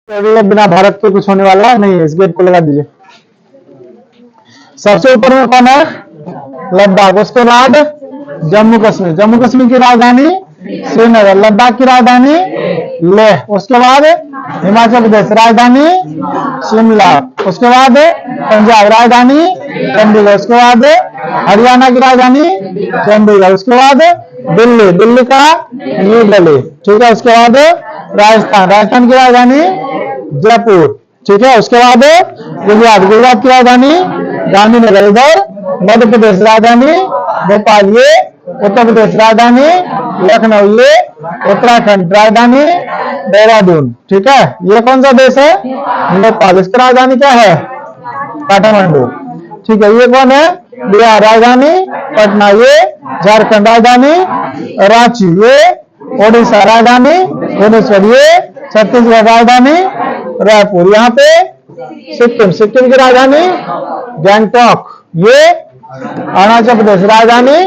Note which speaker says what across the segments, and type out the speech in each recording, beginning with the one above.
Speaker 1: अगले बिना भारत के कुछ होने वाला नहीं है। इस गेट को लगा दीजिए। सबसे ऊपर में कौन है? लद्दाख। उसके बाद जम्मू कश्मीर। जम्मू कश्मीर की राजधानी श्रीनगर। लद्दाख की राजधानी लेह। उसके बाद हिमाचल प्रदेश राजधानी शिमला। उसके बाद पंजाब राजधानी चंडीगढ़। उसके बाद हरियाणा की राजधानी चंडीगढ़। उसके बाद दिल्ली। दिल्ली का न्यू दिल्ली। ठीक है। उसके बाद राजस्थान। राजस्थान की राजधानी जयपुर। ठीक है। उसके बाद गुजरात। गुजरात की राजधानी गांधीनगर। इधर मध्य प्रदेश राजधानी भोपाल। ये उत्तर प्रदेश राजधानी लखनऊ। ये उत्तराखंड राजधानी देहरादून। ठीक है। ये कौन सा देश है? नेपाल। इसकी राजधानी क्या है? काठमांडू। ठीक है। ये कौन है? बिहार राजधानी पटना। ये झारखंड राजधानी रांची। ये ओडिशा राजधानी भुवनेश्वर। ये छत्तीसगढ़ राजधानी रायपुर। यहाँ पे सिक्किम। सिक्किम की राजधानी गैंगटॉक। ये अरुणाचल प्रदेश राजधानी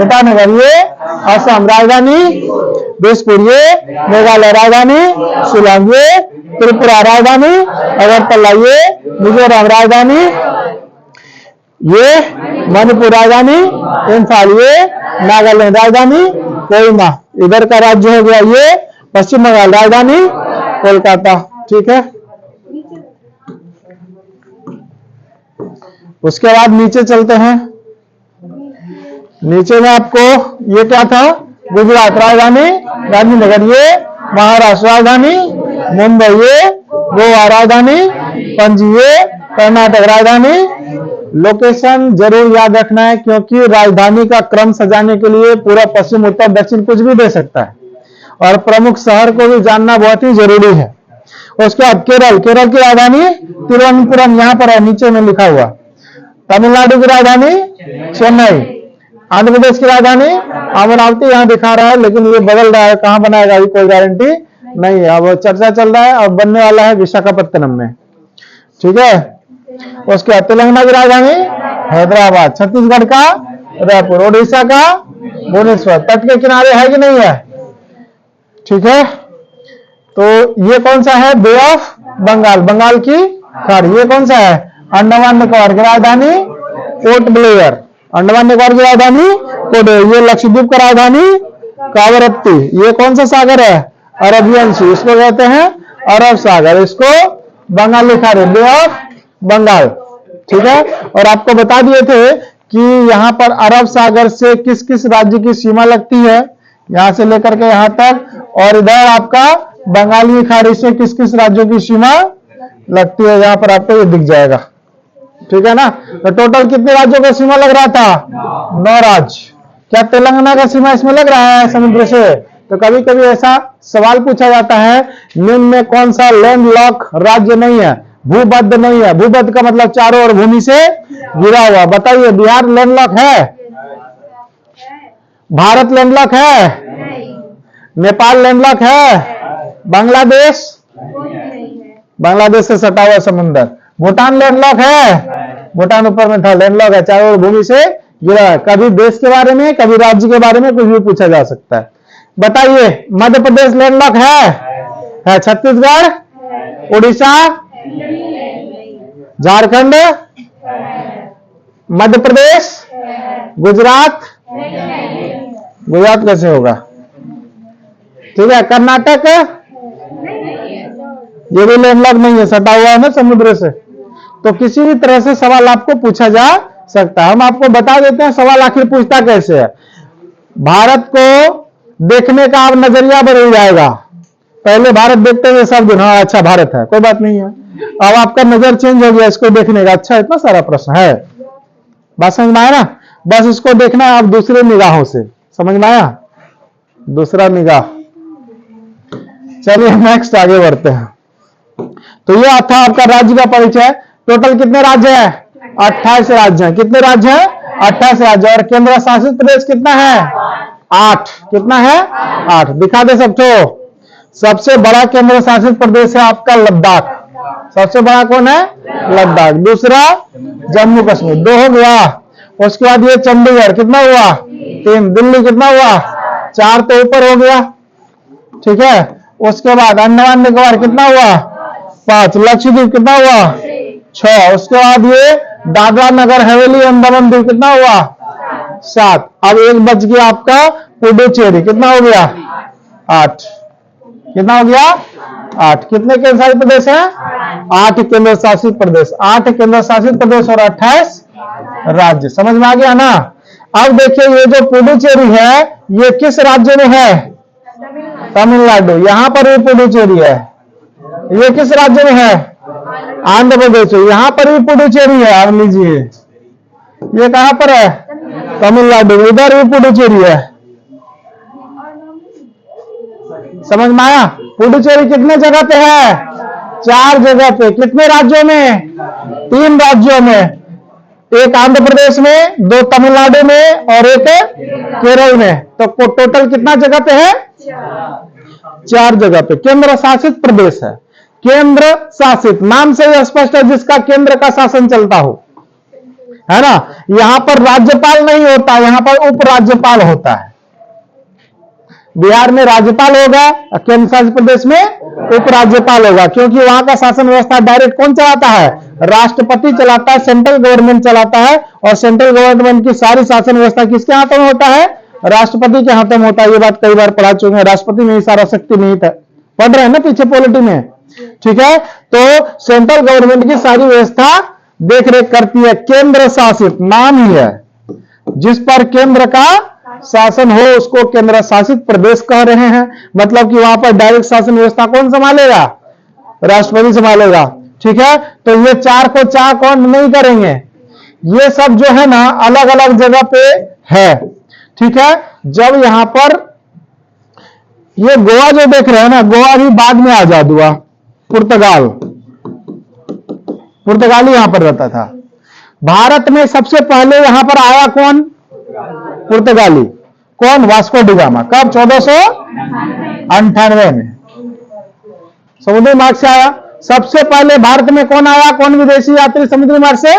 Speaker 1: ईटानगर। ये असम राजधानी दिसपुर। ये मेघालय राजधानी शिलांग। ये त्रिपुरा राजधानी अगरतला। ये मिजोरम राजधानी। ये मणिपुर राजधानी इम्फाल। ये नागालैंड राजधानी कोहिमा। इधर का राज्य हो गया ये पश्चिम बंगाल राजधानी कोलकाता। ठीक है। उसके बाद नीचे चलते हैं। नीचे में आपको ये क्या था? गुजरात राजधानी गांधीनगर। ये महाराष्ट्र राजधानी मुंबई। ये गोवा राजधानी पणजी। ये कर्नाटक राजधानी। लोकेशन जरूर याद रखना है क्योंकि राजधानी का क्रम सजाने के लिए पूरा पश्चिम उत्तर दक्षिण कुछ भी दे सकता है और प्रमुख शहर को भी जानना बहुत ही जरूरी है। उसके बाद केरल। केरल की राजधानी तिरुवनंतपुरम। यहां पर है नीचे में लिखा हुआ। तमिलनाडु की राजधानी चेन्नई। आंध्र प्रदेश की राजधानी अमरावती। यहां दिखा रहा है लेकिन ये बदल रहा है। कहां बनाएगा अभी कोई गारंटी नहीं है। अब चर्चा चल रहा है। अब बनने वाला है विशाखापत्तनम में। ठीक है। उसके बाद तेलंगाना की राजधानी हैदराबाद। छत्तीसगढ़ का रायपुर। ओडिशा का भुवनेश्वर। तट के किनारे है कि नहीं है? ठीक है। तो ये कौन सा है? बे ऑफ बंगाल। बंगाल की खाड़ी। ये कौन सा है? अंडमान निकोबार की राजधानी पोर्ट ब्लेयर। अंडमान निकोबार की राजधानी पोर्ट ब्लेयर। ये लक्षद्वीप का राजधानी कावरत्ती। ये कौन सा सागर है? अरबियन सी। इसको कहते हैं अरब सागर। इसको बंगाली खाड़ी बे ऑफ बंगाल। ठीक है। और आपको बता दिए थे कि यहां पर अरब सागर से किस किस राज्य की सीमा लगती है, यहां से लेकर के यहां तक। और इधर आपका बंगाली खाड़ी से किस किस राज्यों की सीमा लगती है, यहां पर आपको ये दिख जाएगा। ठीक है ना। तो टोटल कितने राज्यों का सीमा लग रहा था? 9 राज्य। क्या तेलंगाना का सीमा इसमें लग रहा है समुद्र से? तो कभी कभी ऐसा सवाल पूछा जाता है निम्न में कौन सा लैंड लॉक राज्य नहीं है, भूबद्ध नहीं है। भूबद्ध का मतलब चारों ओर भूमि से घिरा हुआ। बताइए बिहार लैंडलॉक है? भारत लैंडलॉक है? नेपाल लैंडलॉक है? बांग्लादेश? बांग्लादेश से सटा हुआ समुद्र। भूटान लैंडलॉक है? भूटान ऊपर में था, लैंडलॉक है, चारों ओर भूमि से घिरा है। कभी देश के बारे में कभी राज्य के बारे में कुछ भी पूछा जा सकता है। बताइए मध्य प्रदेश लैंडलॉक है? छत्तीसगढ़? उड़ीसा? झारखंड? मध्य प्रदेश? गुजरात? गुजरात कैसे होगा? ठीक है। कर्नाटक? ये भी लैंडलॉक नहीं है, सटा हुआ है ना समुद्र से। तो किसी भी तरह से सवाल आपको पूछा जा सकता है। हम आपको बता देते हैं सवाल आखिर पूछता कैसे है। भारत को देखने का अब नजरिया बदल जाएगा। पहले भारत देखते हुए सब दिन हाँ अच्छा भारत है, कोई बात नहीं है। अब आपका नजर चेंज हो गया इसको देखने का। अच्छा इतना सारा प्रश्न है, बात समझ में आया ना। बस इसको देखना है आप दूसरे निगाहों से। समझ में आया? दूसरा निगाह। चलिए नेक्स्ट आगे बढ़ते हैं। तो ये था आपका राज्य का परिचय। टोटल कितने राज्य है? 28 राज्य हैं। कितने राज्य हैं? 28 राज्य। और केंद्र शासित प्रदेश कितना है? 8। कितना है? 8। दिखा दे सबको। सबसे बड़ा केंद्र शासित प्रदेश है आपका लद्दाख। सबसे बड़ा कौन है? लद्दाख। दूसरा जम्मू कश्मीर, 2 हो गया। उसके बाद ये चंडीगढ़, कितना हुआ? 3। दिल्ली कितना हुआ? 4 तो ऊपर हो गया। ठीक है। उसके बाद अंडमान निकोबार कितना हुआ? 5, लक्षद्वीप कितना हुआ 6, उसके बाद ये दादरा नगर हवेली एवं दमन द्वीप कितना हुआ 7। अब एक बच गया आपका पुडुचेरी, कितना हो गया 8, कितना हो गया 8। कितने केंद्र शासित प्रदेश हैं 8 केंद्र शासित प्रदेश, 8 केंद्र शासित प्रदेश और 28 राज्य। समझ में आ गया ना। अब देखिए ये जो पुडुचेरी है ये किस राज्य में है तमिलनाडु, यहां पर भी पुडुचेरी है। ये किस राज्य में है आंध्र प्रदेश, यहां पर भी पुडुचेरी है। आप लीजिए ये कहां पर है तमिलनाडु, इधर भी पुडुचेरी है। समझ में आया। पुडुचेरी कितने जगह पे है 4 जगह पे। कितने राज्यों में 3 राज्यों में, एक आंध्र प्रदेश में, 2 तमिलनाडु में और एक केरल में। तो टोटल कितना जगह पे है 4 जगह पे। केंद्र शासित प्रदेश है, केंद्र शासित नाम से ही स्पष्ट है जिसका केंद्र का शासन चलता हो, है ना। यहां पर राज्यपाल नहीं होता, यहां पर उपराज्यपाल होता है। बिहार में राज्यपाल होगा, केंद्र शासित प्रदेश में उपराज्यपाल होगा, क्योंकि वहां का शासन व्यवस्था डायरेक्ट कौन चलाता है राष्ट्रपति चलाता है, सेंट्रल गवर्नमेंट चलाता है। और सेंट्रल गवर्नमेंट की सारी शासन व्यवस्था किसके हाथों में होता है राष्ट्रपति के हाथों में होता है। ये बात कई बार पढ़ा चुके हैं, राष्ट्रपति में ही सारा शक्ति निहित है, पढ़ रहे हैं ना पीछे पॉलिटी में, ठीक है। तो सेंट्रल गवर्नमेंट की सारी व्यवस्था देख रेख करती है। केंद्र शासित नाम ही है, जिस पर केंद्र का शासन हो उसको केंद्र शासित प्रदेश कह रहे हैं। मतलब कि वहां पर डायरेक्ट शासन व्यवस्था कौन संभालेगा राष्ट्रपति संभालेगा, ठीक है। तो ये 4 को 4 कौन नहीं करेंगे, ये सब जो है ना अलग अलग जगह पे है, ठीक है। जब यहां पर ये गोवा जो देख रहे हैं ना, गोवा भी बाद में आजाद हुआ। पुर्तगाली यहां पर रहता था। भारत में सबसे पहले यहां पर आया कौन पुर्तगाली, कौन वास्को डी गामा। कब 1498 में समुद्री मार्ग से आया। सबसे पहले भारत में कौन आया, कौन विदेशी यात्री समुद्री मार्ग से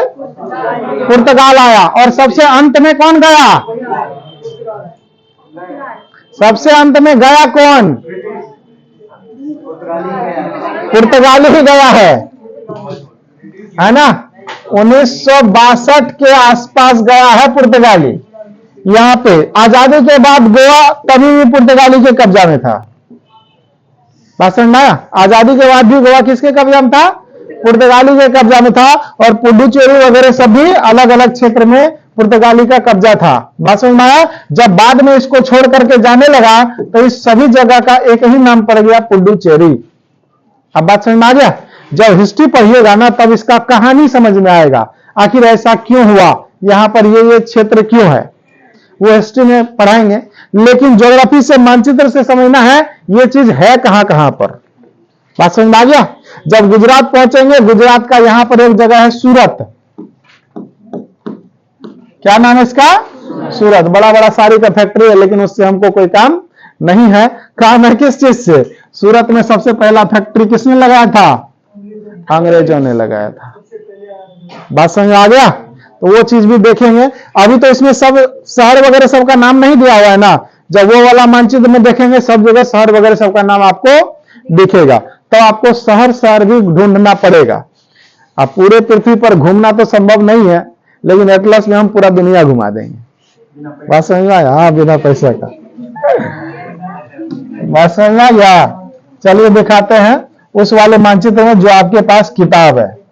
Speaker 1: पुर्तगाल आया। और सबसे अंत में कौन गया, सबसे अंत में गया कौन पुर्तगाली ही गया है ना। 1962 के आसपास गया है पुर्तगाली। यहां पे आजादी के बाद गोवा तभी भी पुर्तगाली के कब्जा में था। बात समझ में आया। आजादी के बाद भी गोवा किसके कब्जा में था पुर्तगाली के कब्जा में था। और पुडुचेरी वगैरह सभी अलग अलग क्षेत्र में पुर्तगाली का कब्जा था। बात समझ में आया। जब बाद में इसको छोड़ करके जाने लगा तो इस सभी जगह का एक ही नाम पड़ गया पुडुचेरी। अब बात समझ में आ गया। जब हिस्ट्री पढ़िएगा ना तब इसका कहानी समझ में आएगा, आखिर ऐसा क्यों हुआ, यहां पर ये क्षेत्र क्यों है, वो हिस्ट्री में पढ़ाएंगे। लेकिन ज्योग्राफी से मानचित्र से समझना है ये चीज है कहां कहां पर। बात समझ में आ गया। जब गुजरात पहुंचेंगे, गुजरात का यहां पर एक जगह है सूरत। क्या नाम है इसका सूरत। बड़ा बड़ा साड़ी का फैक्ट्री है, लेकिन उससे हमको कोई काम नहीं है। काम है किस चीज से, सूरत में सबसे पहला फैक्ट्री किसने लगाया था, अंग्रेजों ने लगाया था। बात समझ आ गया। तो वो चीज भी देखेंगे। अभी तो इसमें सब शहर वगैरह सबका नाम नहीं दिया हुआ है ना। जब वो वाला मानचित्र में देखेंगे सब जगह शहर वगैरह सबका नाम आपको दिखेगा, तो आपको शहर शहर भी ढूंढना पड़ेगा। अब पूरे पृथ्वी पर घूमना तो संभव नहीं है, लेकिन एटलस में हम पूरा दुनिया घुमा देंगे। बात समझ में आया। हाँ, बिना पैसे का। बात समझ में आ गया। चलिए दिखाते हैं उस वाले मानचित्र में जो आपके पास किताब है,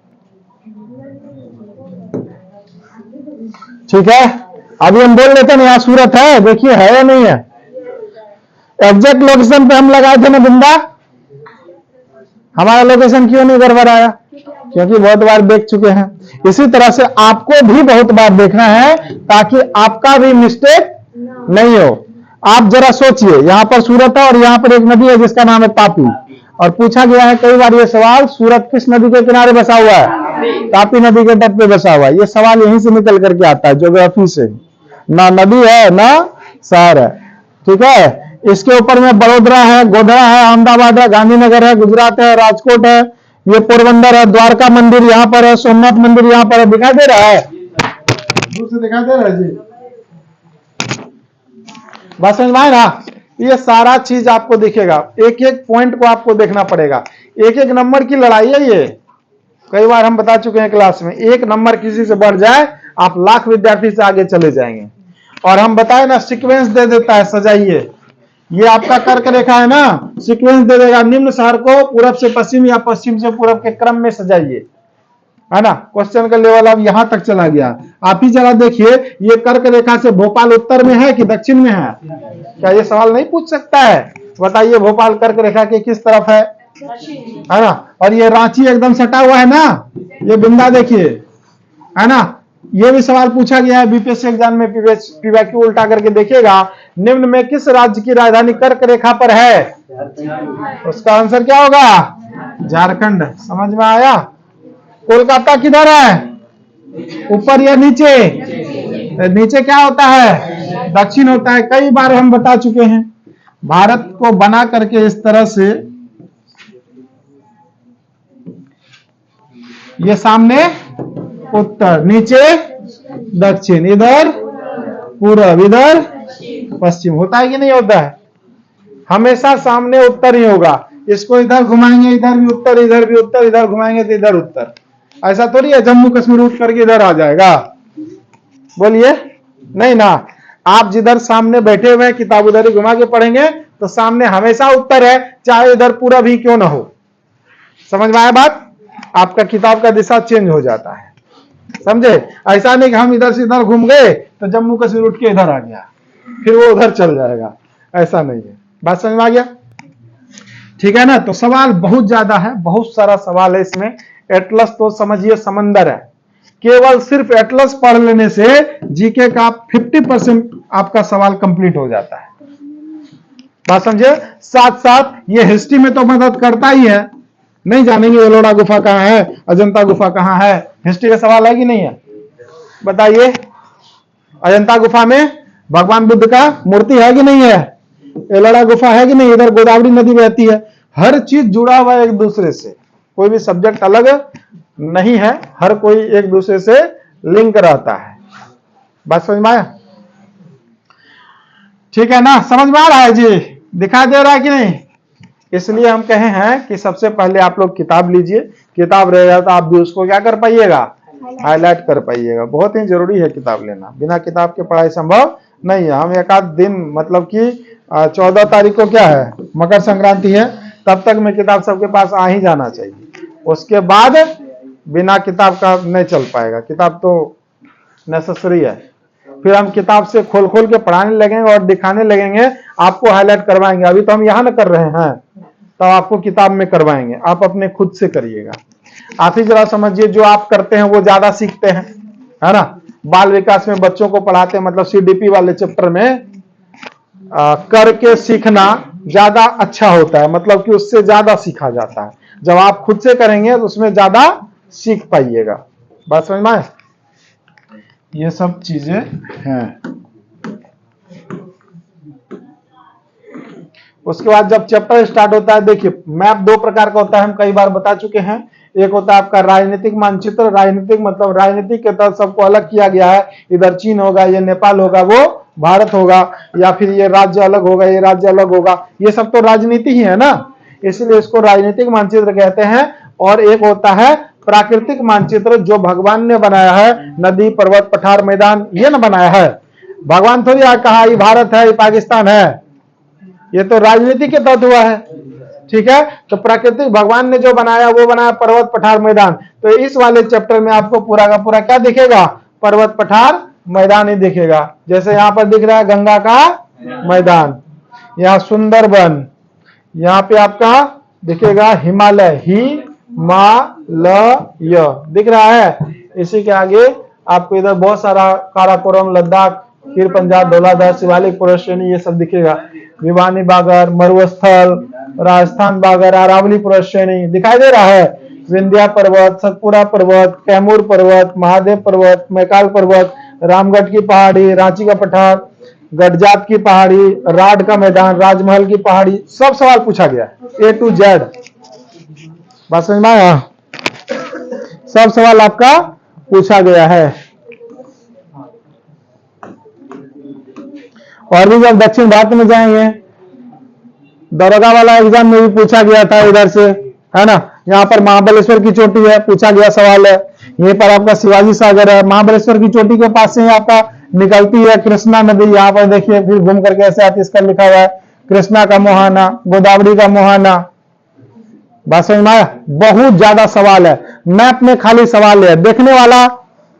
Speaker 1: ठीक है। अभी हम बोल लेते हैं ना, यहाँ सूरत है, देखिए है या नहीं है। एग्जैक्ट लोकेशन पे हम लगाए थे ना बिंदा। हमारा लोकेशन क्यों नहीं गड़बड़ आया, क्योंकि बहुत बार देख चुके हैं। इसी तरह से आपको भी बहुत बार देखना है ताकि आपका भी मिस्टेक नहीं हो। आप जरा सोचिए, यहां पर सूरत है और यहां पर एक नदी है जिसका नाम है तापी। और पूछा गया है कई बार ये सवाल, सूरत किस नदी के किनारे बसा हुआ है, तापी नदी के तट पे बसा हुआ है। ये सवाल यहीं से निकल करके आता है, ज्योग्राफी से। ना नदी है ना शहर है, ठीक है। इसके ऊपर में बड़ोदरा है, गोधरा है, अहमदाबाद है, गांधीनगर है, गुजरात है, राजकोट है, ये पोरबंदर है, द्वारका मंदिर यहाँ पर है, सोमनाथ मंदिर यहाँ पर है। दिखाई दे रहा है, दूर से दिखाई दे रहा है जी। बात समझ में आए ना। ये सारा चीज आपको दिखेगा, एक एक पॉइंट को आपको देखना पड़ेगा। एक एक नंबर की लड़ाई है ये। कई बार हम बता चुके हैं क्लास में, एक नंबर किसी से बढ़ जाए आप लाख विद्यार्थी से आगे चले जाएंगे। और हम बताए ना, सीक्वेंस दे देता है, सजाइए। ये आपका कर्क रेखा है ना, सीक्वेंस दे देगा, निम्न शहर को पूरब से पश्चिम या पश्चिम से पूरब के क्रम में सजाइए, है ना। क्वेश्चन का लेवल अब यहां तक चला गया। आप ही जरा देखिए, ये कर्क रेखा से भोपाल उत्तर में है कि दक्षिण में है? क्या ये सवाल नहीं पूछ सकता है? बताइए, भोपाल कर्क रेखा के किस तरफ है ना। और ये रांची एकदम सटा हुआ है ना, ये बिंदा देखिए, है ना। ये भी सवाल पूछा गया है बीपीएससी एग्जाम में, पीवाईक्यू उल्टा करके देखिएगा, निम्न में किस राज्य की राजधानी कर्क रेखा पर है? उसका आंसर क्या होगा? झारखंड। समझ में आया? कोलकाता किधर है? ऊपर या नीचे? नीचे क्या होता है? दक्षिण होता है। कई बार हम बता चुके हैं, भारत को बना करके इस तरह से, ये सामने उत्तर, नीचे दक्षिण, इधर पूरब, इधर पश्चिम, होता है कि नहीं होता है? हमेशा सामने उत्तर ही होगा। इसको इधर घुमाएंगे, इधर भी उत्तर, इधर भी उत्तर, इधर घुमाएंगे तो इधर उत्तर। ऐसा थोड़ी है जम्मू कश्मीर उठ करके इधर आ जाएगा, बोलिए, नहीं ना। आप जिधर सामने बैठे हुए हैं, किताब उधर ही घुमा के पढ़ेंगे तो सामने हमेशा उत्तर है, चाहे इधर पूरब ही क्यों ना हो। समझ में आया बात? आपका किताब का दिशा चेंज हो जाता है, समझे। ऐसा नहीं कि हम इधर से इधर घूम गए तो जम्मू कश्मीर उठ के इधर आ गया, फिर वो उधर चल जाएगा, ऐसा नहीं है। बात समझ में आ गया? ठीक है ना। तो सवाल बहुत ज्यादा है, बहुत सारा सवाल है इसमें। एटलस तो समझिए समंदर है। केवल सिर्फ एटलस पढ़ लेने से जीके का 50% आपका सवाल कंप्लीट हो जाता है। बात समझे? साथ साथ ये हिस्ट्री में तो मदद करता ही है। नहीं जानेंगे एलोरा गुफा कहां है, अजंता गुफा कहां है, हिस्ट्री का सवाल है कि नहीं है? बताइए, अजंता गुफा में भगवान बुद्ध का मूर्ति है कि नहीं है? एलोरा गुफा है कि नहीं? इधर गोदावरी नदी बहती है। हर चीज जुड़ा हुआ है एक दूसरे से, कोई भी सब्जेक्ट अलग नहीं है, हर कोई एक दूसरे से लिंक रहता है। बात समझ में आया? ठीक है ना, समझ में आ रहा है जी? दिखाई दे रहा है कि नहीं? इसलिए हम कहे हैं कि सबसे पहले आप लोग किताब लीजिए, किताब रहेगा तो आप भी उसको क्या कर पाइएगा? हाईलाइट कर पाइएगा। बहुत ही जरूरी है किताब लेना, बिना किताब के पढ़ाई संभव नहीं है। हम एक आध दिन, मतलब कि 14 तारीख को क्या है, मकर संक्रांति है, तब तक में किताब सबके पास आ ही जाना चाहिए। उसके बाद बिना किताब का नहीं चल पाएगा, किताब तो नेसेसरी है। फिर हम किताब से खोल खोल के पढ़ाने लगेंगे और दिखाने लगेंगे, आपको हाईलाइट करवाएंगे। अभी तो हम यहां ना कर रहे हैं, तो आपको किताब में करवाएंगे, आप अपने खुद से करिएगा। आप ही जरा समझिए, जो आप करते हैं वो ज्यादा सीखते हैं, है ना। बाल विकास में बच्चों को पढ़ाते हैं, मतलब सीडीपी वाले चैप्टर में करके सीखना ज्यादा अच्छा होता है, मतलब कि उससे ज्यादा सीखा जाता है। जब आप खुद से करेंगे तो उसमें ज्यादा सीख पाइएगा। बात समझ में आए? ये सब चीजें हैं। उसके बाद जब चैप्टर स्टार्ट होता है, देखिए मैप दो प्रकार का होता है, हम कई बार बता चुके हैं। एक होता है आपका राजनीतिक मानचित्र, राजनीतिक मतलब राजनीतिक के तहत सबको अलग किया गया है, इधर चीन होगा, ये नेपाल होगा, वो भारत होगा, या फिर ये राज्य अलग होगा, ये राज्य अलग होगा, ये सब तो राजनीति ही है ना, इसलिए इसको राजनीतिक मानचित्र कहते हैं। और एक होता है प्राकृतिक मानचित्र, जो भगवान ने बनाया है, नदी पर्वत पठार मैदान, ये ना बनाया है। भगवान थोड़ी कहा ये भारत है, ये पाकिस्तान है, ये तो राजनीति के तहत हुआ है। ठीक है, तो प्राकृतिक भगवान ने जो बनाया वो बनाया पर्वत पठार मैदान। तो इस वाले चैप्टर में आपको पूरा का पूरा क्या दिखेगा? पर्वत पठार मैदान ही दिखेगा। जैसे यहां पर दिख रहा है गंगा का मैदान, यहाँ सुंदरबन, यहाँ पे आपका दिखेगा हिमालय, हिमालय दिख रहा है। इसी के आगे आपको इधर बहुत सारा काराकोरम, लद्दाख, फिर पंजाब, धौलाधार, शिवालिक पर्वत श्रेणी, ये सब दिखेगा। भिवानी बागर, मरुस्थल, राजस्थान बागर, अरावली पर्वत श्रेणी दिखाई दे रहा है। विंध्या पर्वत, सतपुरा पर्वत, कैमूर पर्वत, महादेव पर्वत, मैकाल पर्वत, रामगढ़ की पहाड़ी, रांची का पठार, गडजात की पहाड़ी, राड का मैदान, राजमहल की पहाड़ी, सब सवाल पूछा गया A to Z। बात समझ में आया? सब सवाल आपका पूछा गया है। और भी जब दक्षिण भारत में जाएंगे, दरोगा वाला एग्जाम में भी पूछा गया था इधर से, है ना। यहाँ पर महाबलेश्वर की चोटी है, पूछा गया सवाल है। यहीं पर आपका शिवाजी सागर है, महाबलेश्वर की चोटी के पास से आपका निकलती है कृष्णा नदी। यहाँ पर देखिए फिर घूम करके ऐसे आती, इसका लिखा हुआ है कृष्णा का मुहाना, गोदावरी का मुहाना। बात समझ में आया? बहुत ज्यादा सवाल है, मैप में खाली सवाल है, देखने वाला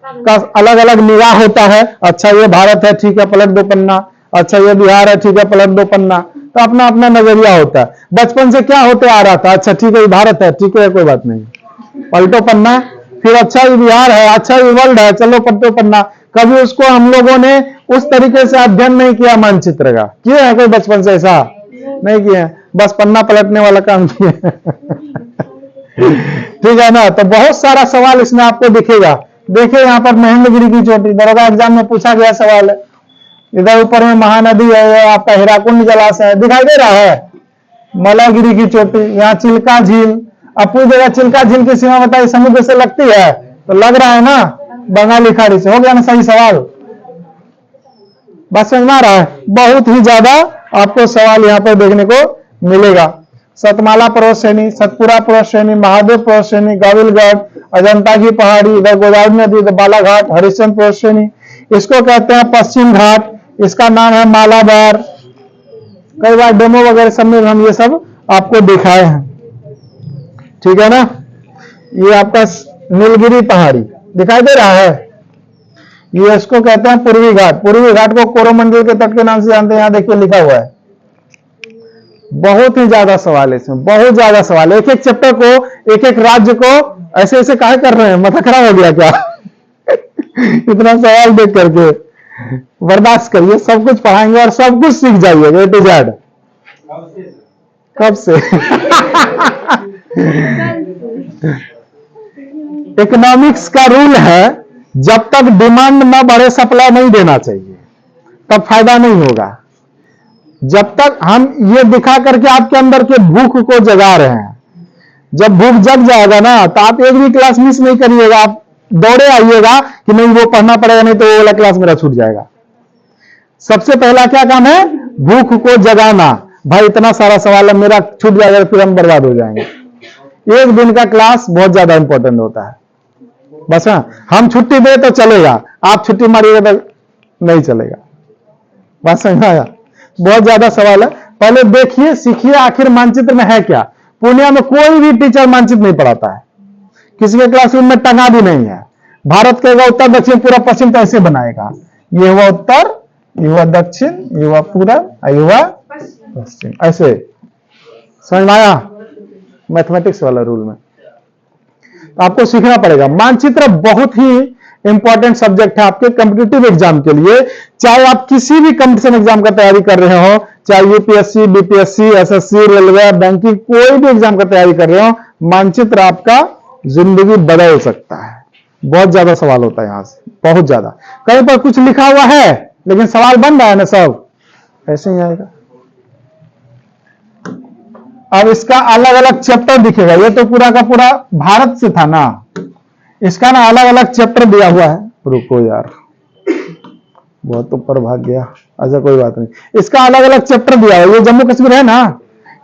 Speaker 1: का अलग अलग निगाह होता है। अच्छा ये भारत है, ठीक है, पलट दो पन्ना। अच्छा ये बिहार है, ठीक है, पलट दो पन्ना। तो अपना अपना नजरिया होता है। बचपन से क्या होते आ रहा था, अच्छा ठीक है ये भारत है, ठीक है कोई बात नहीं, पलटो पन्ना। फिर अच्छा ये बिहार है, अच्छा ये वर्ल्ड है, चलो पलटो पन्ना। कभी उसको हम लोगों ने उस तरीके से अध्ययन नहीं किया मानचित्र का, किए हैं कोई बचपन से ऐसा? नहीं किए, बस पन्ना पलटने वाला काम किए। ठीक है ना। तो बहुत सारा सवाल इसमें आपको दिखेगा। देखिए यहाँ पर महेंद्रगिरी की चोटी, दरोगा एग्जाम में पूछा गया सवाल है। इधर ऊपर में महानदी है, आपका हीराकुंड जलाशय है, दिखाई दे रहा है। मलागिरी की चोटी, यहाँ चिल्का झील। अब पूछेगा चिल्का झील की सीमा बताइए, समुद्र से लगती है? तो लग रहा है ना, बंगाली खाड़ी से। हो गया ना सही सवाल? बस समझ में आ रहा है? बहुत ही ज्यादा आपको सवाल यहाँ पर देखने को मिलेगा। सतमाला पर्वत श्रेणी, सतपुरा पर्वत श्रेणी, महादेव पर्वत श्रेणी, गाविलगढ़, अजंता की पहाड़ी, इधर गोदावरी नदी, इधर बालाघाट, हरिश्चंद्र पर्वत श्रेणी, इसको कहते हैं पश्चिम घाट, इसका नाम है मालाबार। कई बार डेमो वगैरह सब में हम ये सब आपको दिखाए हैं, ठीक है ना। ये आपका नीलगिरी पहाड़ी दिखाई दे रहा है, ये इसको कहते हैं पूर्वी घाट। पूर्वी घाट को कोरोमंडल के तट के नाम से जानते हैं, यहां देखिए लिखा हुआ है। बहुत ही ज्यादा सवाल है इसमें, बहुत ज्यादा सवाल है। एक एक चैप्टर को, एक एक राज्य को ऐसे ऐसे काहे कर रहे हैं, माथा खराब हो गया क्या? इतना सवाल देख करके बर्दाश्त करिए, सब कुछ पढ़ाएंगे और सब कुछ सीख जाइएगा ए टू जेड। कब से? इकोनॉमिक्स का रूल है, जब तक डिमांड न बढ़े सप्लाई नहीं देना चाहिए, तब फायदा नहीं होगा। जब तक हम ये दिखा करके आपके अंदर के भूख को जगा रहे हैं, जब भूख जग जाएगा ना, तो आप एक भी क्लास मिस नहीं करिएगा, आप दौड़े आइएगा कि नहीं वो पढ़ना पड़ेगा, नहीं तो वो वाला क्लास मेरा छूट जाएगा। सबसे पहला क्या काम है? भूख को जगाना। भाई इतना सारा सवाल है, मेरा छूट जाएगा, फिर हम बर्बाद हो जाएंगे। एक दिन का क्लास बहुत ज्यादा इंपॉर्टेंट होता है। बस हाँ, हम छुट्टी दे तो चलेगा, आप छुट्टी मारिएगा तो नहीं चलेगा। बस समझ आया? बहुत ज्यादा सवाल है, पहले देखिए सीखिए आखिर मानचित्र में है क्या। पूर्णिया में कोई भी टीचर मानचित्र नहीं पढ़ाता है, किसी के क्लासरूम में टंगा भी नहीं है। भारत कहेगा उत्तर दक्षिण पूरा पश्चिम तो ऐसे बनाएगा, ये हुआ उत्तर, ये हुआ दक्षिण, ये हुआ पूरब, ये हुआ पश्चिम, ऐसे। समझ में आया? मैथमेटिक्स वाला रूल में तो आपको सीखना पड़ेगा। मानचित्र बहुत ही इंपॉर्टेंट सब्जेक्ट है आपके कॉम्पिटिटिव एग्जाम के लिए। चाहे आप किसी भी कंपटीशन एग्जाम का तैयारी कर रहे हो, चाहे UPSC, BPSC, SSC, railway, banking, कोई भी एग्जाम का तैयारी कर रहे हो, मानचित्र आपका जिंदगी बदल सकता है। बहुत ज्यादा सवाल होता है यहां से, बहुत ज्यादा। कहीं पर कुछ लिखा हुआ है लेकिन सवाल बन रहा है ना, सब ऐसे ही आएगा। अब इसका अलग अलग चैप्टर दिखेगा, ये तो पूरा का पूरा भारत से था ना, इसका ना अलग अलग चैप्टर दिया हुआ है। रुको यार, बहुत ऊपर भाग गया। अच्छा कोई बात नहीं, इसका अलग अलग चैप्टर दिया हुआ है। ये जम्मू कश्मीर है ना,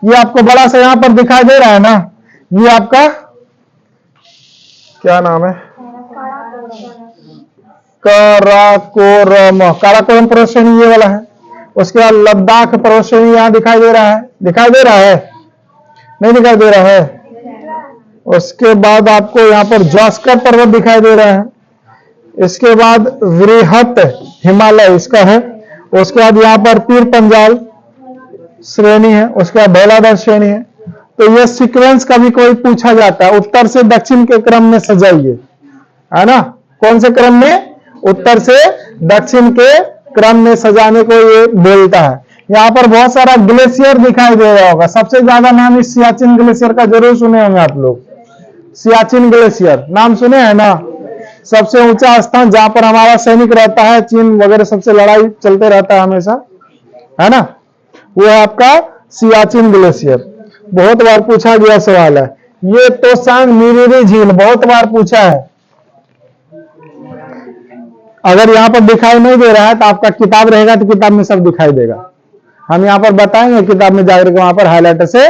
Speaker 1: ये आपको बड़ा सा यहां पर दिखाई दे रहा है ना, ये आपका क्या नाम है? काराकोरम। काराकोरम पर्वत श्रेणी ये वाला है। उसके बाद लद्दाख पर्वत श्रेणी यहां दिखाई दे रहा है, दिखाई दे रहा है? नहीं दिखाई दे रहा है? उसके बाद आपको यहां पर जास्कर पर्वत दिखाई दे रहा है। इसके बाद वृहत हिमालय इसका है। उसके बाद यहां पर पीर पंजाल श्रेणी है। उसके बाद धौलाधर श्रेणी है। तो ये सीक्वेंस कभी कोई पूछा जाता है, उत्तर से दक्षिण के क्रम में सजाइए, है ना। कौन से क्रम में? उत्तर से दक्षिण के क्रम में सजाने को ये बोलता है। यहां पर बहुत सारा ग्लेशियर दिखाई दे रहा होगा। सबसे ज्यादा नाम इस सियाचिन ग्लेशियर का जरूर सुने होंगे आप लोग। सियाचिन ग्लेशियर नाम सुने हैं ना? सबसे ऊंचा स्थान जहां पर हमारा सैनिक रहता है, चीन वगैरह सबसे लड़ाई चलते रहता है हमेशा, है ना, वो है आपका सियाचिन ग्लेशियर। बहुत बार पूछा गया सवाल है। ये तोशांग मिरिरी झील बहुत बार पूछा है। अगर यहां पर दिखाई नहीं दे रहा है तो आपका किताब रहेगा तो किताब में सब दिखाई देगा। हम यहां पर बताएंगे, किताब में जाकर के वहां पर हाईलाइटर से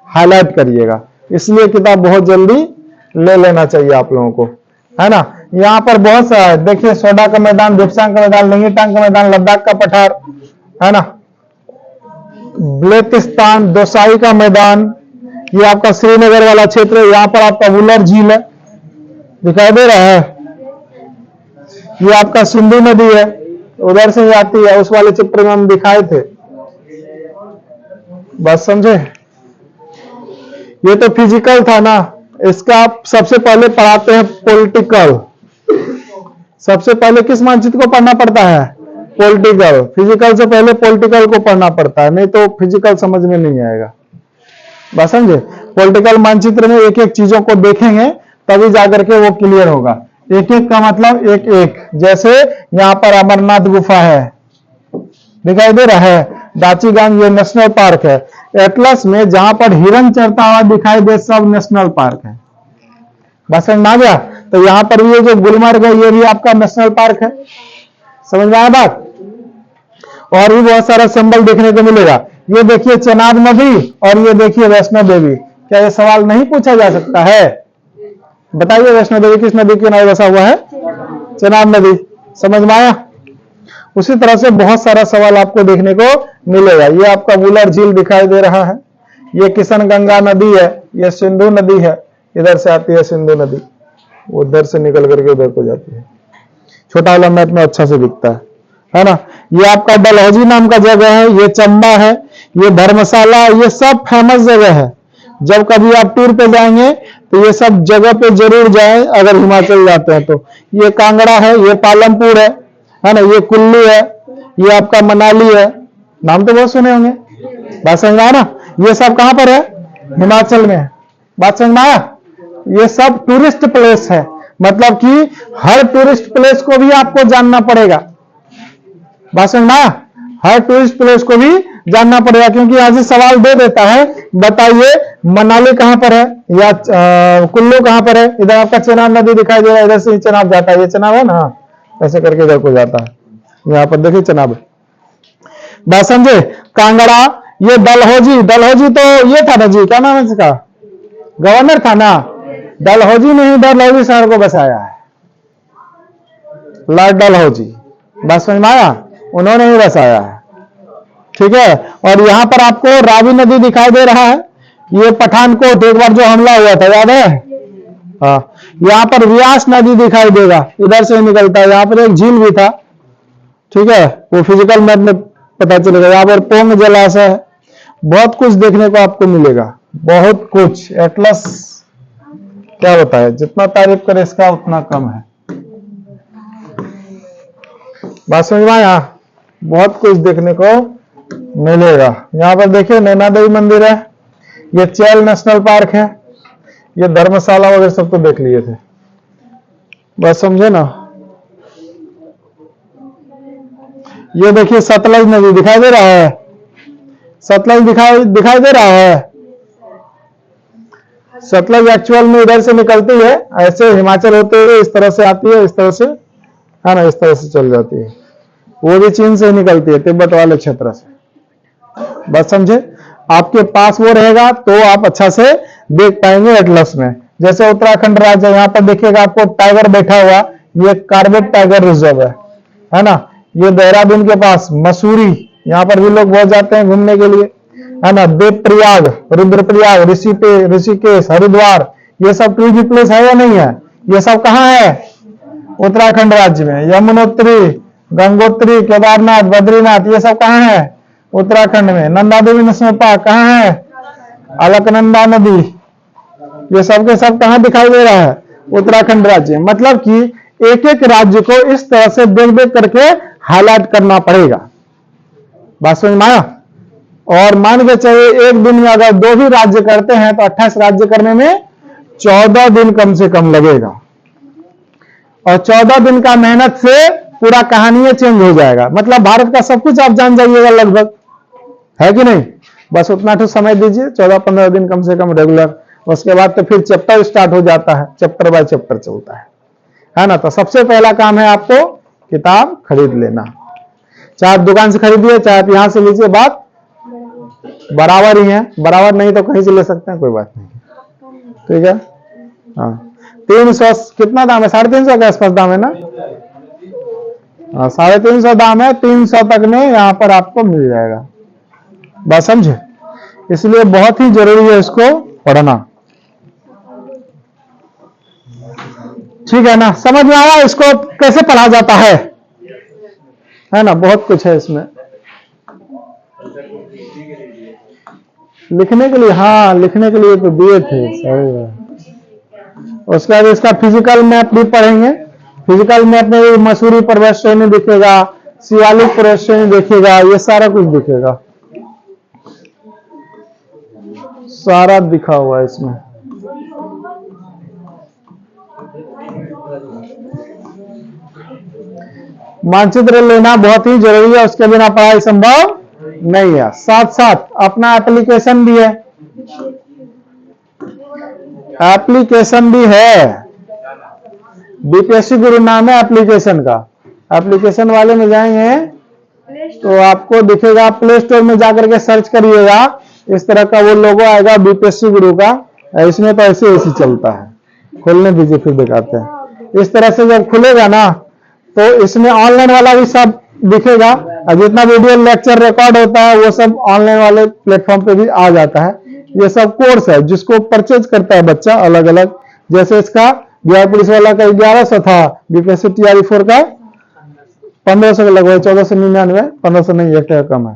Speaker 1: हाईलाइट करिएगा। इसलिए किताब बहुत जल्दी ले लेना चाहिए आप लोगों को, है ना। यहाँ पर बहुत सारा है, देखिए सोडा का मैदान, दिप्सांग का मैदान, लिंगिटांग का मैदान, लद्दाख का पठार, है ना, बलूचिस्तान, दोसाई का मैदान, ये आपका श्रीनगर वाला क्षेत्र है। यहाँ पर आपका वुलर झील है, दिखाई दे रहा है। ये आपका सिंधु नदी है, उधर से ही आती है, उस वाले चित्र में हम दिखाए थे, बात समझे। ये तो फिजिकल था ना, इसका आप सबसे पहले पढ़ाते हैं पॉलिटिकल। सबसे पहले किस मानचित्र को पढ़ना पड़ता है? पॉलिटिकल। फिजिकल से पहले पॉलिटिकल को पढ़ना पड़ता है, नहीं तो फिजिकल समझ में नहीं आएगा, बात समझे। पॉलिटिकल मानचित्र में एक एक चीजों को देखेंगे तभी जाकर के वो क्लियर होगा। एक एक का मतलब एक एक, जैसे यहाँ पर अमरनाथ गुफा है, दिखाई दे रहा है। दाचीगंज ये नेशनल पार्क है। एटलस में जहां पर हिरन चरता हुआ दिखाई दे, सब नेशनल पार्क है, बस समझ में आ गया। तो यहाँ पर ये जो गुलमर्ग है, ये भी आपका नेशनल पार्क है, समझ में आया बात। और भी बहुत सारा सिंबल देखने को मिलेगा। ये देखिए चेनाब नदी और ये देखिए वैष्णो देवी। क्या ये सवाल नहीं पूछा जा सकता है? बताइए वैष्णो देवी किस नदी के किनारे बसा हुआ है? चेनाब नदी, समझ में आया। उसी तरह से बहुत सारा सवाल आपको देखने को मिलेगा। ये आपका वुलर झील दिखाई दे रहा है, ये किशन गंगा नदी है, ये सिंधु नदी है, इधर से आती है सिंधु नदी, वो उधर से निकल करके उधर को जाती है। छोटा वाला मैप में अच्छा से दिखता है ना। ये आपका डलहौजी नाम का जगह है, ये चंबा है, ये धर्मशाला, ये सब फेमस जगह है। जब कभी आप टूर पे जाएंगे तो ये सब जगह पे जरूर जाएं, अगर हिमाचल जाते हैं तो। ये कांगड़ा है, ये पालमपुर है ना, ये कुल्लू है, ये आपका मनाली है, नाम तो बहुत सुने होंगे, बात समझ में आया ना। ये सब कहां पर है? हिमाचल में है, बात समझ में आया। ये सब टूरिस्ट प्लेस है, मतलब कि हर टूरिस्ट प्लेस को भी आपको जानना पड़ेगा, बात समझ में आया। हर टूरिस्ट प्लेस को भी जानना पड़ेगा, क्योंकि आज सवाल दे देता है, बताइए मनाली कहां पर है या कुल्लू कहां पर है। इधर आपका चेनाब नदी दिखाई दे रहा है, इधर से चेनाब जाता है, ये चेनाब है ना, ऐसे करके इधर को जाता है। यहाँ पर देखिए चेनाब, बात समझे। कांगड़ा, ये डलहौजी, डलहौजी तो ये था ना जी, क्या नाम है इसका, गवर्नर था ना। डलहौजी ने ही डलहौजी शहर को बसाया है, लॉर्ड डलहौजी, बात समझ में आया, उन्होंने ही बसाया है, ठीक है। और यहां पर आपको रावी नदी दिखाई दे रहा है, ये पठानकोट एक बार जो हमला हुआ था, याद है। हाँ, यहाँ पर व्यास नदी दिखाई देगा, इधर से निकलता है। यहाँ पर एक झील भी था, ठीक है, वो फिजिकल मैप में पता चलेगा। यहाँ पर पोंग जलाशय है, बहुत कुछ देखने को आपको मिलेगा, बहुत कुछ। एटलस क्या होता है, जितना तारीफ करे इसका उतना कम है, बात समझ में आया। बहुत कुछ देखने को मिलेगा। यहाँ पर देखिए नैना देवी मंदिर है, ये चैल नेशनल पार्क है, ये धर्मशाला वगैरह सब तो देख लिए थे, बस समझे ना। ये देखिए सतलज नदी दिखाई दे रहा है, सतलज दिखाई दे रहा है। सतलज एक्चुअल में इधर से निकलती है, ऐसे हिमाचल होते हुए इस तरह से आती है, इस तरह से, है ना, इस तरह से चल जाती है। वो भी चीन से निकलती है, तिब्बत वाले क्षेत्र से, बस समझे। आपके पास वो रहेगा तो आप अच्छा से देख पाएंगे एटलस में। जैसे उत्तराखंड राज्य, यहाँ पर देखिएगा आपको टाइगर बैठा हुआ, ये कार्बेट टाइगर रिजर्व है ना। ये देहरादून के पास मसूरी, यहाँ पर भी लोग बहुत जाते हैं घूमने के लिए, है ना। देवप्रयाग, रुद्रप्रयाग, ऋषिकेश, हरिद्वार, ये सब टूरिस्ट प्लेस है या नहीं है? ये सब कहाँ है? उत्तराखंड राज्य में। यमुनोत्री, गंगोत्री, केदारनाथ, बद्रीनाथ, ये सब कहाँ है? उत्तराखंड में। नंदा देवी नेशनल पार्क कहाँ है? अलकनंदा नदी, ये सब के सब कहाँ दिखाई दे रहा है? उत्तराखंड राज्य। मतलब कि एक एक राज्य को इस तरह से देख देख करके हाईलाइट करना पड़ेगा, बात समझ में आया। और मान के चलिए एक दिन में अगर 2 भी राज्य करते हैं तो 28 राज्य करने में 14 दिन कम से कम लगेगा, और 14 दिन का मेहनत से पूरा कहानी चेंज हो जाएगा। मतलब भारत का सब कुछ आप जान जाइएगा लगभग, है कि नहीं। बस उतना तो समय दीजिए, 14-15 दिन कम से कम रेगुलर। उसके बाद तो फिर चैप्टर स्टार्ट हो जाता है, चैप्टर बाय चैप्टर चलता है ना। तो सबसे पहला काम है आपको किताब खरीद लेना, चाहे आप दुकान से खरीदिए चाहे आप यहां से लीजिए, बात बराबर ही है। बराबर नहीं तो कहीं से ले सकते हैं, कोई बात नहीं, ठीक है। हाँ 300 कितना दाम है? 350 के आसपास दाम है ना? हाँ 350 दाम है, 300 तक में यहाँ पर आपको मिल जाएगा। बात समझे? इसलिए बहुत ही जरूरी है इसको पढ़ना। ठीक है ना? समझ में आया इसको कैसे पढ़ा जाता है ना? बहुत कुछ है इसमें लिखने के लिए। हाँ लिखने के लिए तो दिए थे, सही है। उसके बाद इसका फिजिकल मैप भी पढ़ेंगे। फिजिकल मैप में मसूरी प्रवेश श्रेणी दिखेगा, शिवालिक प्रवेश श्रेणी दिखेगा, ये सारा कुछ दिखेगा, सारा दिखा हुआ है इसमें। मानचित्र लेना बहुत ही जरूरी है, उसके बिना पढ़ाई संभव नहीं है। साथ साथ अपना एप्लीकेशन भी है, एप्लीकेशन भी है। बीपीएससी गुरु नाम है एप्लीकेशन का। एप्लीकेशन वाले में जाएंगे तो आपको दिखेगा, प्ले स्टोर में जाकर के सर्च करिएगा, इस तरह का वो लोगो आएगा बीपीएससी गुरु का। इसमें तो ऐसे चलता है। खोलने दीजिए फिर दिखाते हैं। इस तरह से जब खुलेगा ना तो इसमें ऑनलाइन वाला भी सब दिखेगा, और जितना वीडियो लेक्चर रिकॉर्ड होता है वो सब ऑनलाइन वाले प्लेटफॉर्म पे भी आ जाता है। ये सब कोर्स है जिसको परचेज करता है बच्चा अलग अलग। जैसे इसका बिहार पुलिस वाला का 1100 था, बीपीएससी टीआरई 4 का 1500 के लगभग, 1499, 1500 नहीं, 1 टका कम है।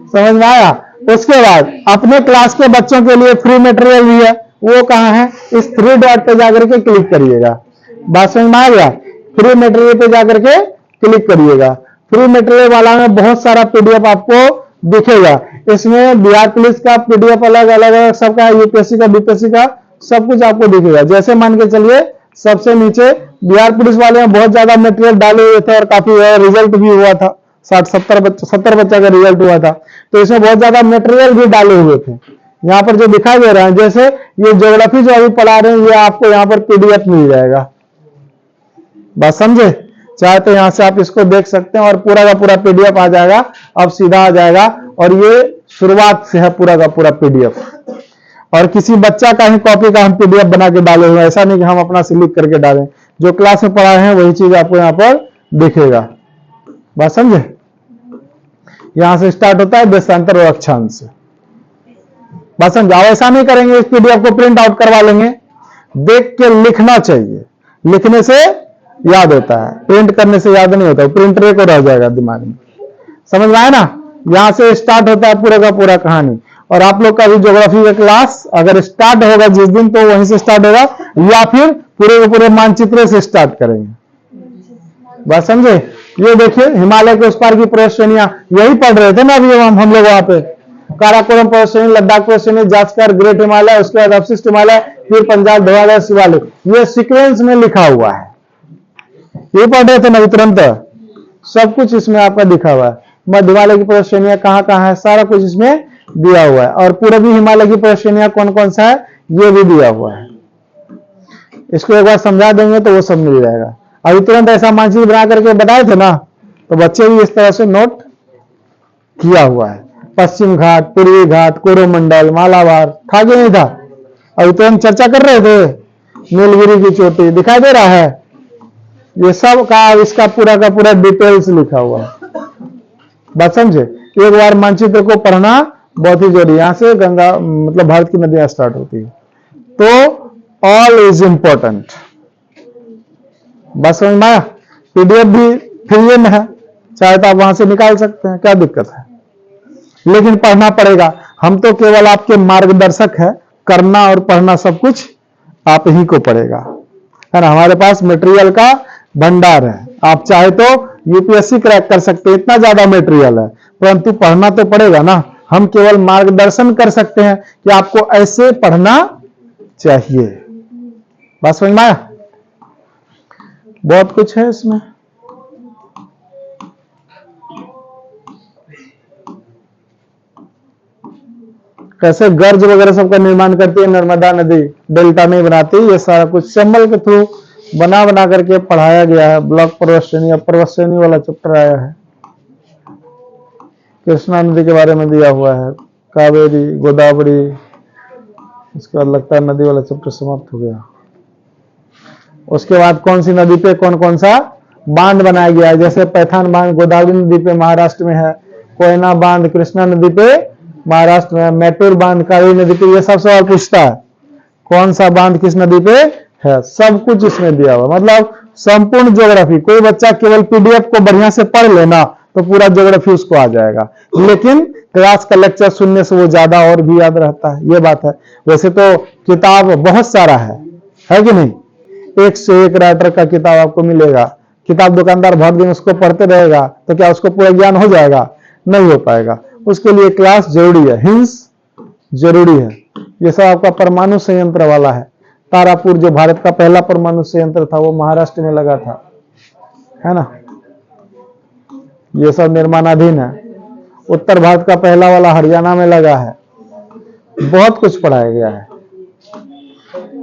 Speaker 1: समझ में आया? उसके बाद अपने क्लास के बच्चों के लिए फ्री मटेरियल भी है। वो कहाँ है? इस 3 डॉट पे जाकर के क्लिक करिएगा। बात समझ में आ गया? फ्री मटेरियल पे जाकर के क्लिक करिएगा। फ्री मटेरियल वाला में बहुत सारा पीडीएफ आपको दिखेगा। इसमें बिहार पुलिस का पीडीएफ अलग अलग सबका, यूपीएससी का, बीपीएससी का, सब कुछ आपको दिखेगा। जैसे मान के चलिए सबसे नीचे बिहार पुलिस वाले में बहुत ज्यादा मटेरियल डाले हुए थे और काफी रिजल्ट भी हुआ था। 70 बच्चा का रिजल्ट हुआ था, तो इसमें बहुत ज्यादा मटेरियल भी डाले हुए थे। यहाँ पर जो दिखाई दे रहा है, जैसे ये ज्योग्राफी जो अभी पढ़ा रहे हैं, ये आपको यहाँ पर पीडीएफ मिल जाएगा। बात समझे? चाहे तो यहां से आप इसको देख सकते हैं और पूरा का पूरा पीडीएफ आ जाएगा। अब सीधा आ जाएगा, और ये शुरुआत से है पूरा का पूरा पीडीएफ। और किसी बच्चा का ही कॉपी का हम पीडीएफ बना के डाले हुए, ऐसा नहीं कि हम अपना से लिख करके डालें। जो क्लास में पढ़ाए हैं वही चीज आपको यहाँ पर दिखेगा। बात समझे? यहां से स्टार्ट होता है देशांतर और अक्षांश से। बात समझे? ऐसा नहीं करेंगे इस पीडीएफ को प्रिंट आउट करवा लेंगे। देख के लिखना चाहिए, लिखने से याद होता है, प्रिंट करने से याद नहीं होता, प्रिंटर को रह जाएगा दिमाग में। समझ में आया ना? यहां से स्टार्ट होता है पूरा का पूरा कहानी। और आप लोग का भी ज्योग्राफी का क्लास अगर स्टार्ट होगा जिस दिन, तो वहीं से स्टार्ट होगा, या फिर पूरे के पूरे मानचित्र से स्टार्ट करेंगे। बात समझे? ये देखिए हिमालय के उस पार की पर्वत श्रेणियां, यही पढ़ रहे थे ना अभी हम लोग वहां पे। काराकोरम पर्वत श्रेणी, लद्दाख पर्वत श्रेणी, जास्कर, ग्रेट हिमालय, उसके बाद अवशिष्ट हिमालय, फिर पंजाब, धवालय, शिवालिक, ये सीक्वेंस में लिखा हुआ है। ये पढ़ रहे थे ना तुरंत, सब कुछ इसमें आपका दिखा हुआ है। मध्य हिमालय की पर्वत श्रेणियां कहाँ कहाँ है, सारा कुछ इसमें दिया हुआ है। और पूर्वी हिमालय की पर्वत श्रेणियां कौन कौन सा है, ये भी दिया हुआ है। इसको एक बार समझा देंगे तो वो सब मिल जाएगा। अभी तुरंत ऐसा मानचित्र बना करके बताए थे ना, तो बच्चे भी इस तरह से नोट किया हुआ है। पश्चिम घाट, पूर्वी घाट, कोरोमंडल, मालाबार, था कि नहीं था? अभी तुरंत चर्चा कर रहे थे। नीलगिरी की चोटी दिखाई दे रहा है। ये सब का इसका पूरा का पूरा डिटेल्स लिखा हुआ है। बात समझे? एक बार मानचित्र को पढ़ना बहुत ही जरूरी। यहां से गंगा मतलब भारत की नदियां स्टार्ट होती है, तो ऑल इज इंपॉर्टेंट। बात समझ में आया? पीडीएफ भी फ्री में है, चाहे तो आप वहां से निकाल सकते हैं, क्या दिक्कत है? लेकिन पढ़ना पड़ेगा। हम तो केवल आपके मार्गदर्शक है, करना और पढ़ना सब कुछ आप ही को पड़ेगा, है ना? हमारे पास मटेरियल का भंडार है। आप चाहे तो यूपीएससी क्रैक कर सकते हैं, इतना ज्यादा मटेरियल है, परंतु पढ़ना तो पड़ेगा ना। हम केवल मार्गदर्शन कर सकते हैं कि आपको ऐसे पढ़ना चाहिए। बात समझ में आया? बहुत कुछ है इसमें। कैसे गर्ज वगैरह सबका निर्माण करती है नर्मदा नदी, डेल्टा नहीं बनाती, ये सारा कुछ सिंबल के थ्रू बना बना करके पढ़ाया गया है। ब्लॉक पर्वत श्रेणी, अब पर्वत श्रेणी वाला चैप्टर आया है। कृष्णा नदी के बारे में दिया हुआ है, कावेरी, गोदावरी। उसके बाद लगता है नदी वाला चैप्टर समाप्त हो गया। उसके बाद कौन सी नदी पे कौन कौन सा बांध बनाया गया है, जैसे पैथान बांध गोदावरी नदी पे महाराष्ट्र में है, कोयना बांध कृष्णा नदी पे महाराष्ट्र में है, मैटूर बांध कावेरी नदी पे। ये सब सवाल पूछता है कौन सा बांध किस नदी पे है, सब कुछ इसमें दिया हुआ। मतलब संपूर्ण ज्योग्राफी, कोई बच्चा केवल पीडीएफ को बढ़िया से पढ़ लेना तो पूरा ज्योग्राफी उसको आ जाएगा, लेकिन क्लास का लेक्चर सुनने से वो ज्यादा और भी याद रहता है, ये बात है। वैसे तो किताब बहुत सारा है कि नहीं, एक से एक राइटर का किताब आपको मिलेगा। किताब दुकानदार भर दिन उसको पढ़ते रहेगा तो क्या उसको पूरा ज्ञान हो जाएगा? नहीं हो पाएगा। उसके लिए क्लास जरूरी है, हिंस जरूरी है। ये सब आपका परमाणु संयंत्र वाला है। तारापुर जो भारत का पहला परमाणु संयंत्र था वो महाराष्ट्र में लगा था, है ना। ये सब निर्माणाधीन है। उत्तर भारत का पहला वाला हरियाणा में लगा है। बहुत कुछ पढ़ाया गया है,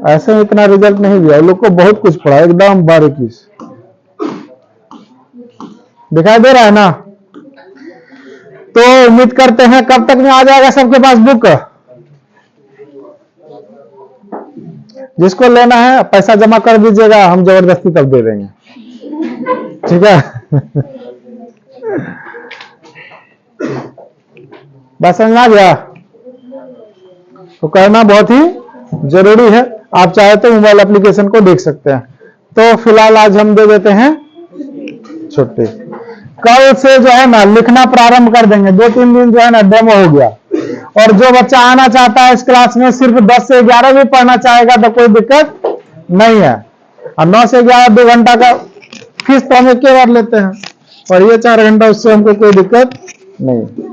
Speaker 1: ऐसे में इतना रिजल्ट नहीं दिया, लोग को बहुत कुछ पढ़ा एकदम बारीकी से। दिखाई दे रहा है ना। तो उम्मीद करते हैं कब तक में आ जाएगा सबके पास बुक। जिसको लेना है पैसा जमा कर दीजिएगा, हम जबरदस्ती तब दे देंगे, ठीक है। बस समझ आ गया। तो करना बहुत ही जरूरी है। आप चाहे तो मोबाइल एप्लीकेशन को देख सकते हैं। तो फिलहाल आज हम दे देते हैं छुट्टी। कल से जो है ना लिखना प्रारंभ कर देंगे। 2-3 दिन जो है ना डेमो हो गया, और जो बच्चा आना चाहता है इस क्लास में सिर्फ 10 से 11 भी पढ़ना चाहेगा तो कोई दिक्कत नहीं है। और 9 से 11 2 घंटा का फीस तो हम एक बार लेते हैं, और ये 4 घंटा, उससे हमको कोई दिक्कत नहीं।